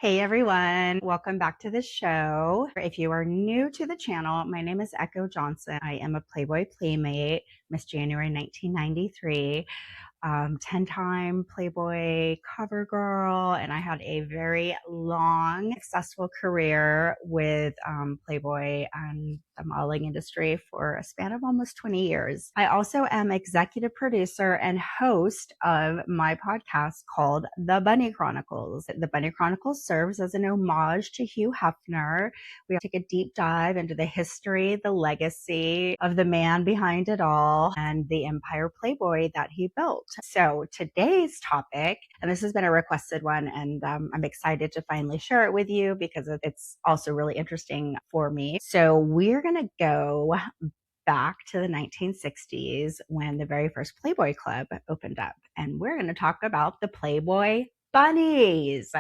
Hey everyone, welcome back to the show. If you are new to the channel, my name is Echo Johnson. I am a Playboy Playmate, Miss January 1993. 10-time Playboy cover girl, and I had a very long, successful career with Playboy and the modeling industry for a span of almost 20 years. I also am executive producer and host of my podcast called The Bunny Chronicles. The Bunny Chronicles serves as an homage to Hugh Hefner. We take a deep dive into the history, the legacy of the man behind it all, and the empire Playboy that he built. So today's topic, and this has been a requested one, and I'm excited to finally share it with you because it's also really interesting for me. So we're going to go back to the 1960s when the very first Playboy Club opened up, and we're going to talk about the Playboy Bunnies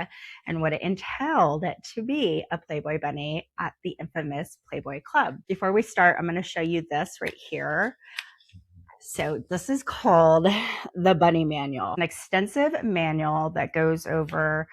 and what it entailed to be a Playboy bunny at the infamous Playboy Club. Before we start, I'm going to show you this right here. So this is called the Bunny Manual, an extensive manual that goes over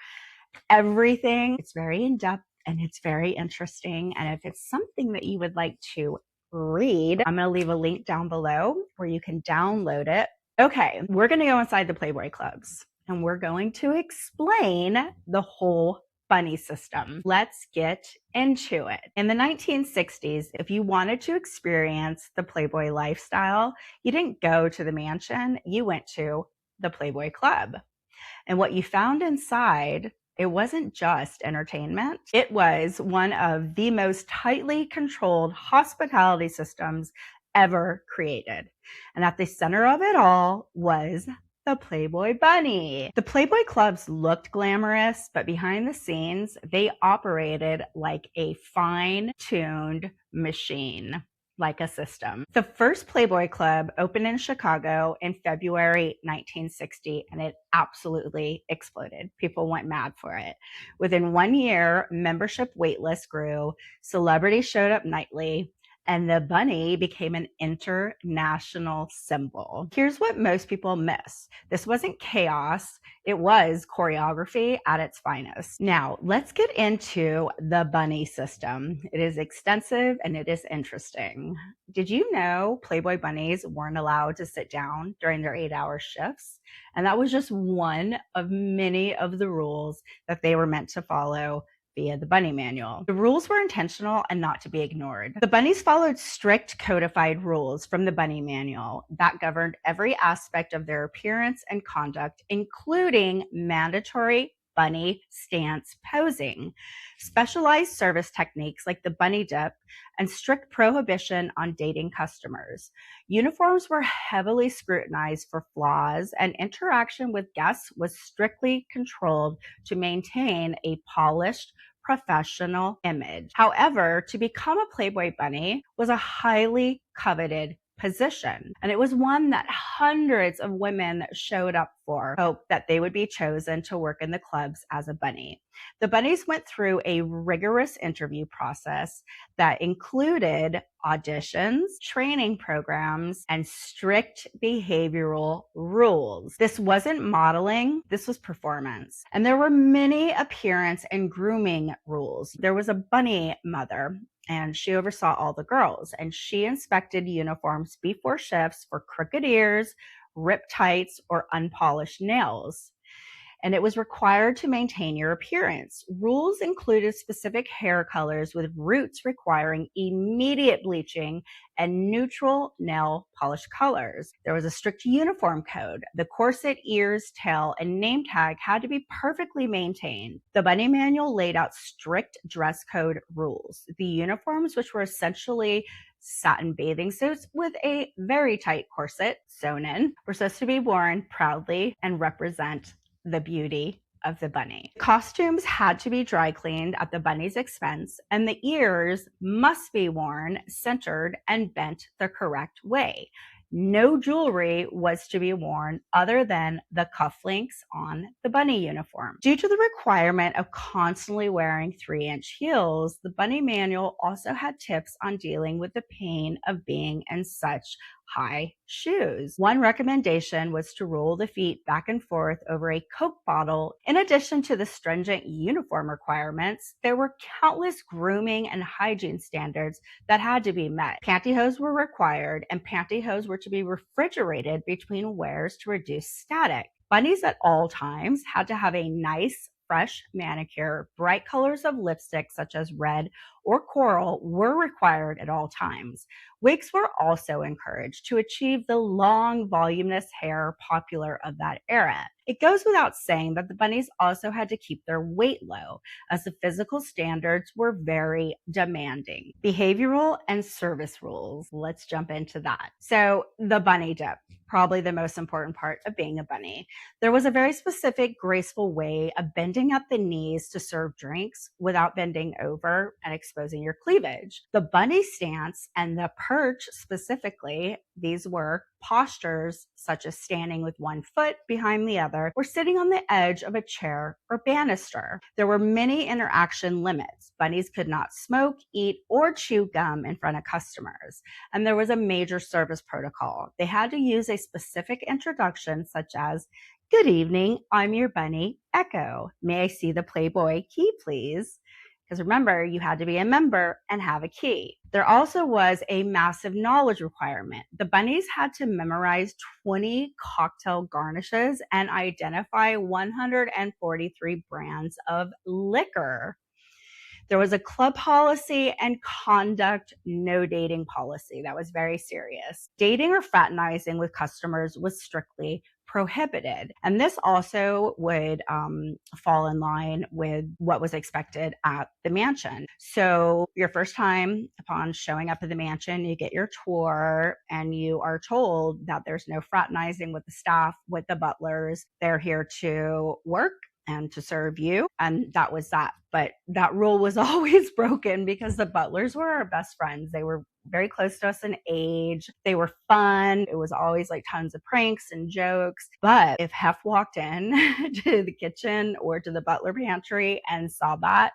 everything. It's very in-depth and it's very interesting. And if it's something that you would like to read, I'm going to leave a link down below where you can download it. Okay, we're going to go inside the Playboy Clubs and we're going to explain the whole bunny system. Let's get into it. In the 1960s, if you wanted to experience the Playboy lifestyle, you didn't go to the mansion, you went to the Playboy Club. And what you found inside, it wasn't just entertainment. It was one of the most tightly controlled hospitality systems ever created. And at the center of it all was the Playboy Bunny. The Playboy Clubs looked glamorous, but behind the scenes, they operated like a fine-tuned machine, like a system. The first Playboy Club opened in Chicago in February 1960, and it absolutely exploded. People went mad for it. Within 1 year, membership waitlist grew, celebrities showed up nightly, and the bunny became an international symbol. Here's what most people miss. This wasn't chaos. It was choreography at its finest. Now, let's get into the bunny system. It is extensive and it is interesting. Did you know Playboy bunnies weren't allowed to sit down during their 8-hour shifts? And that was just one of many of the rules that they were meant to follow via the Bunny Manual. The rules were intentional and not to be ignored. The bunnies followed strict codified rules from the Bunny Manual that governed every aspect of their appearance and conduct, including mandatory bunny stance posing, specialized service techniques like the bunny dip, and strict prohibition on dating customers. Uniforms were heavily scrutinized for flaws, and interaction with guests was strictly controlled to maintain a polished, professional image. However, to become a Playboy bunny was a highly coveted position, and it was one that hundreds of women showed up for, hope that they would be chosen to work in the clubs as a bunny. The bunnies went through a rigorous interview process that included auditions, training programs, and strict behavioral rules. This wasn't modeling, this was performance. And there were many appearance and grooming rules. There was a bunny mother, and she oversaw all the girls, and she inspected uniforms before shifts for crooked ears, ripped tights, or unpolished nails. And it was required to maintain your appearance. Rules included specific hair colors with roots requiring immediate bleaching and neutral nail polish colors. There was a strict uniform code. The corset, ears, tail, and name tag had to be perfectly maintained. The Bunny Manual laid out strict dress code rules. The uniforms, which were essentially satin bathing suits with a very tight corset sewn in, were supposed to be worn proudly and represent the beauty of the bunny. Costumes had to be dry cleaned at the bunny's expense, and the ears must be worn centered and bent the correct way. No jewelry was to be worn other than the cufflinks on the bunny uniform. Due to the requirement of constantly wearing 3-inch heels, the Bunny Manual also had tips on dealing with the pain of being in such high shoes. One recommendation was to roll the feet back and forth over a Coke bottle. In addition to the stringent uniform requirements, there were countless grooming and hygiene standards that had to be met. Pantyhose were required, and pantyhose were to be refrigerated between wears to reduce static. Bunnies at all times had to have a nice, fresh manicure. Bright colors of lipstick, such as red or coral, were required at all times. Wigs were also encouraged to achieve the long, voluminous hair popular of that era. It goes without saying that the bunnies also had to keep their weight low, as the physical standards were very demanding. Behavioral and service rules. Let's jump into that. So, the bunny dip, probably the most important part of being a bunny. There was a very specific, graceful way of bending at the knees to serve drinks without bending over and exposing your cleavage. The bunny stance and the perch specifically, these were postures such as standing with one foot behind the other or sitting on the edge of a chair or banister. There were many interaction limits. Bunnies could not smoke, eat, or chew gum in front of customers. And there was a major service protocol. They had to use a specific introduction such as, "Good evening, I'm your bunny, Echo. May I see the Playboy key, please?" Because remember, you had to be a member and have a key. There also was a massive knowledge requirement. The bunnies had to memorize 20 cocktail garnishes and identify 143 brands of liquor. There was a club policy and conduct no dating policy that was very serious. Dating or fraternizing with customers was strictly prohibited. And this also would fall in line with what was expected at the mansion. So your first time upon showing up at the mansion, you get your tour and you are told that there's no fraternizing with the staff, with the butlers. They're here to work and to serve you. And that was that. But that rule was always broken because the butlers were our best friends. They were very close to us in age. They were fun. It was always like tons of pranks and jokes. But if Hef walked in to the kitchen or to the butler pantry and saw that,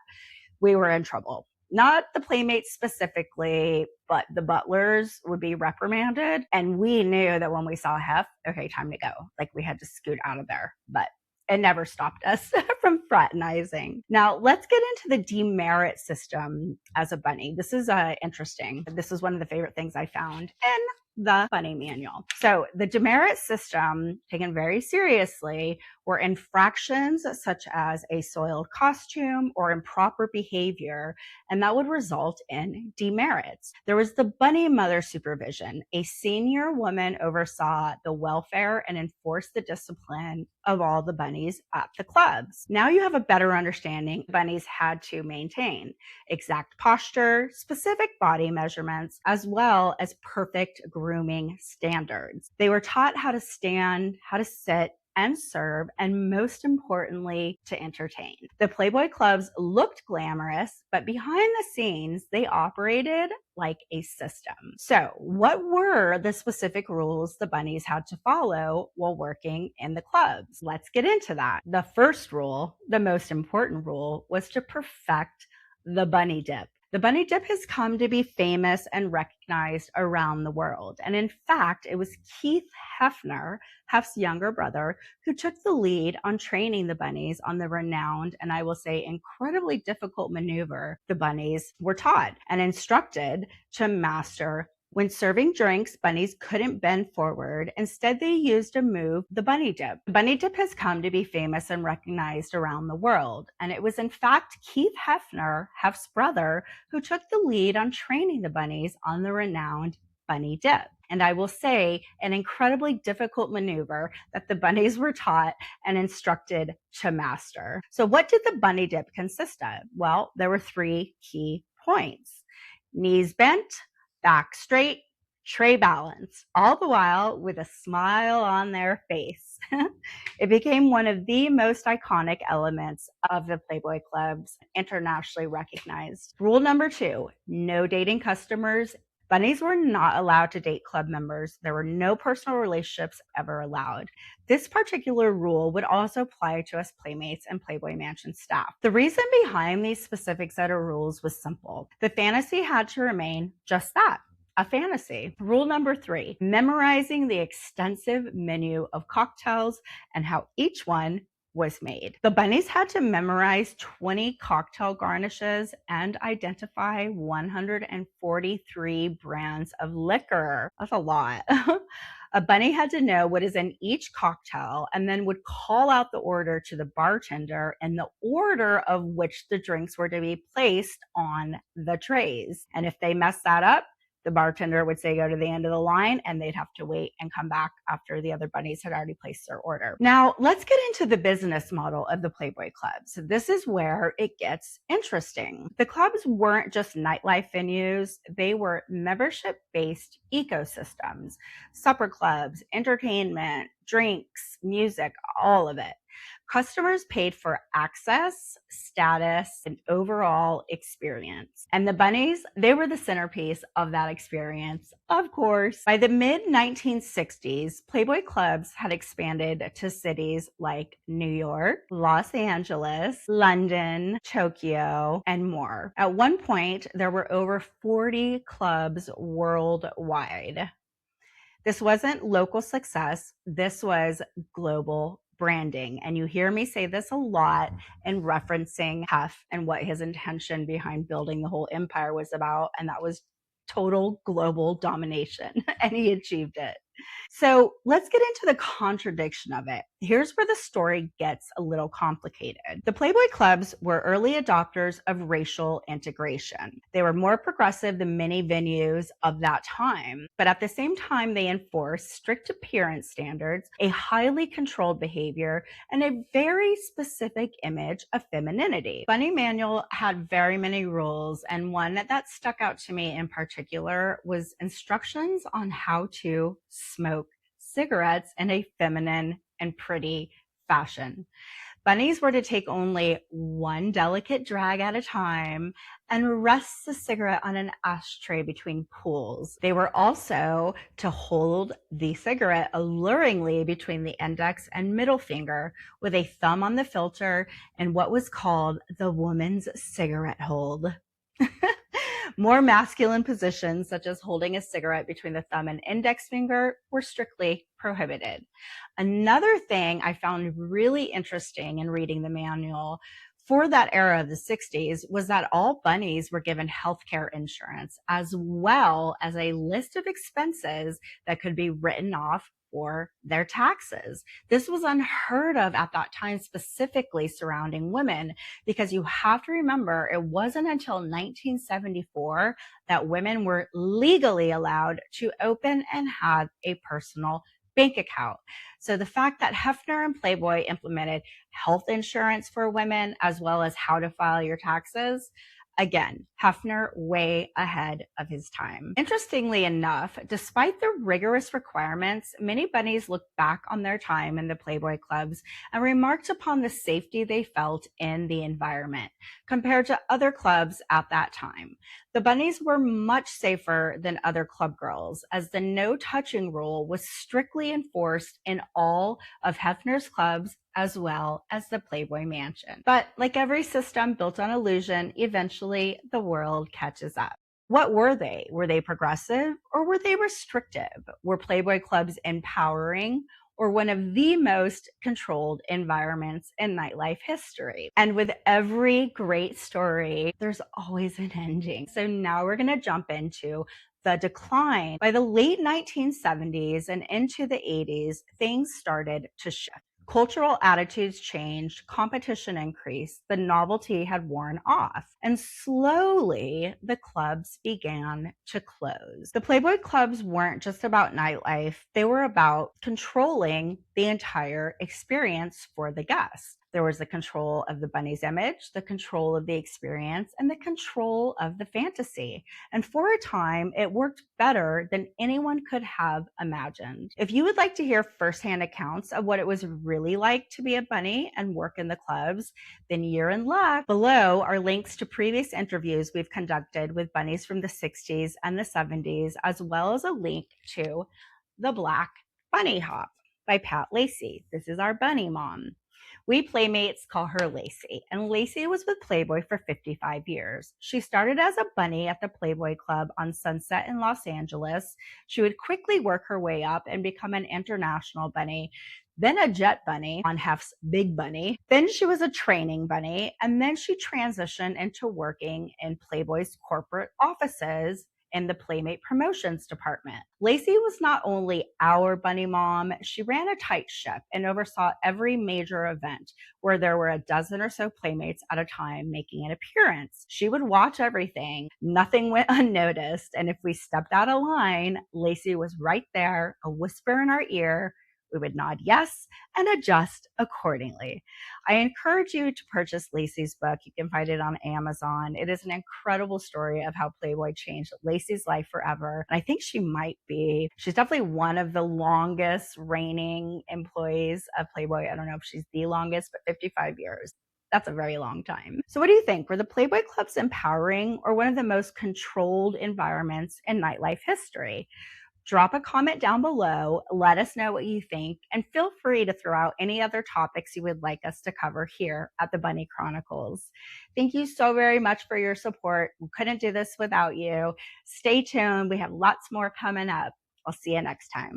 we were in trouble. Not the playmates specifically, but the butlers would be reprimanded. And we knew that when we saw Hef, okay, time to go. Like we had to scoot out of there. But it never stopped us from fraternizing. Now, let's get into the demerit system as a bunny. This is interesting. This is one of the favorite things I found in the bunny manual. So the demerit system, taken very seriously, were infractions such as a soiled costume or improper behavior, and that would result in demerits. There was the bunny mother supervision. A senior woman oversaw the welfare and enforced the discipline of all the bunnies at the clubs. Now you have a better understanding. Bunnies had to maintain exact posture, specific body measurements, as well as perfect grooming standards. They were taught how to stand, how to sit, and serve, and most importantly, to entertain. The Playboy Clubs looked glamorous, but behind the scenes, they operated like a system. So, what were the specific rules the bunnies had to follow while working in the clubs? Let's get into that. The first rule, the most important rule, was to perfect the bunny dip. The bunny dip has come to be famous and recognized around the world. And in fact, it was Keith Hefner, Hef's younger brother, who took the lead on training the bunnies on the renowned, and I will say incredibly difficult maneuver the bunnies were taught and instructed to master. When serving drinks, bunnies couldn't bend forward. Instead, they used a move, the bunny dip. The bunny dip has come to be famous and recognized around the world. And it was in fact Keith Hefner, Hef's brother, who took the lead on training the bunnies on the renowned bunny dip. And I will say an incredibly difficult maneuver that the bunnies were taught and instructed to master. So what did the bunny dip consist of? Well, there were 3 key points. Knees bent, back straight, tray balance, all the while with a smile on their face. It became one of the most iconic elements of the Playboy Clubs, internationally recognized. Rule number 2, no dating customers. Bunnies were not allowed to date club members. There were no personal relationships ever allowed. This particular rule would also apply to us Playmates and Playboy Mansion staff. The reason behind these specific set of rules was simple. The fantasy had to remain just that, a fantasy. Rule number 3, memorizing the extensive menu of cocktails and how each one was made. The bunnies had to memorize 20 cocktail garnishes and identify 143 brands of liquor. That's a lot. A bunny had to know what is in each cocktail and then would call out the order to the bartender and the order of which the drinks were to be placed on the trays. And if they messed that up, the bartender would say, go to the end of the line, and they'd have to wait and come back after the other bunnies had already placed their order. Now, let's get into the business model of the Playboy Clubs. So this is where it gets interesting. The clubs weren't just nightlife venues. They were membership-based ecosystems, supper clubs, entertainment, drinks, music, all of it. Customers paid for access, status, and overall experience. And the bunnies, they were the centerpiece of that experience, of course. By the mid-1960s, Playboy Clubs had expanded to cities like New York, Los Angeles, London, Tokyo, and more. At one point, there were over 40 clubs worldwide. This wasn't local success. This was global branding. And you hear me say this a lot in referencing Hef and what his intention behind building the whole empire was about. And that was total global domination. And he achieved it. So let's get into the contradiction of it. Here's where the story gets a little complicated. The Playboy Clubs were early adopters of racial integration. They were more progressive than many venues of that time, but at the same time, they enforced strict appearance standards, a highly controlled behavior, and a very specific image of femininity. Bunny Manual had very many rules, and one that stuck out to me in particular was instructions on how to smoke cigarettes in a feminine and pretty fashion. Bunnies were to take only one delicate drag at a time and rest the cigarette on an ashtray between pulls. They were also to hold the cigarette alluringly between the index and middle finger with a thumb on the filter and what was called the woman's cigarette hold. More masculine positions, such as holding a cigarette between the thumb and index finger, were strictly prohibited. Another thing I found really interesting in reading the manual for that era of the 60s was that all bunnies were given healthcare insurance, as well as a list of expenses that could be written off for their taxes. This was unheard of at that time, specifically surrounding women, because you have to remember it wasn't until 1974 that women were legally allowed to open and have a personal bank account. So the fact that Hefner and Playboy implemented health insurance for women, as well as how to file your taxes, again, Hefner way ahead of his time. Interestingly enough, despite the rigorous requirements, many bunnies looked back on their time in the Playboy Clubs and remarked upon the safety they felt in the environment compared to other clubs at that time. The bunnies were much safer than other club girls, as the no touching rule was strictly enforced in all of Hefner's clubs as well as the Playboy Mansion. But like every system built on illusion, eventually the world catches up. What were they? Were they progressive or were they restrictive? Were Playboy Clubs empowering or one of the most controlled environments in nightlife history? And with every great story, there's always an ending. So now we're going to jump into the decline. By the late 1970s and into the 80s, things started to shift. Cultural attitudes changed, competition increased, the novelty had worn off, and slowly the clubs began to close. The Playboy Clubs weren't just about nightlife, they were about controlling the entire experience for the guests. There was the control of the bunny's image, the control of the experience, and the control of the fantasy. And for a time, it worked better than anyone could have imagined. If you would like to hear firsthand accounts of what it was really like to be a bunny and work in the clubs, then you're in luck. Below are links to previous interviews we've conducted with bunnies from the 60s and the 70s, as well as a link to The Black Bunny Hop by Pat Lacey. This is our bunny mom. We Playmates call her Lacey, and Lacey was with Playboy for 55 years. She started as a bunny at the Playboy Club on Sunset in Los Angeles. She would quickly work her way up and become an international bunny, then a jet bunny on Hef's Big Bunny. Then she was a training bunny, and then she transitioned into working in Playboy's corporate offices in the Playmate promotions department. Lacey was not only our bunny mom, she ran a tight ship and oversaw every major event where there were a dozen or so Playmates at a time making an appearance. She would watch everything. Nothing went unnoticed. And if we stepped out of line, Lacey was right there, a whisper in our ear. We would nod yes and adjust accordingly. I encourage you to purchase Lacey's book. You can find it on Amazon. It is an incredible story of how Playboy changed Lacey's life forever. And I think she's definitely one of the longest reigning employees of Playboy. I don't know if she's the longest, but 55 years. That's a very long time. So what do you think? Were the Playboy Clubs empowering or one of the most controlled environments in nightlife history? Drop a comment down below. Let us know what you think, and feel free to throw out any other topics you would like us to cover here at the Bunny Chronicles. Thank you so very much for your support. We couldn't do this without you. Stay tuned. We have lots more coming up. I'll see you next time.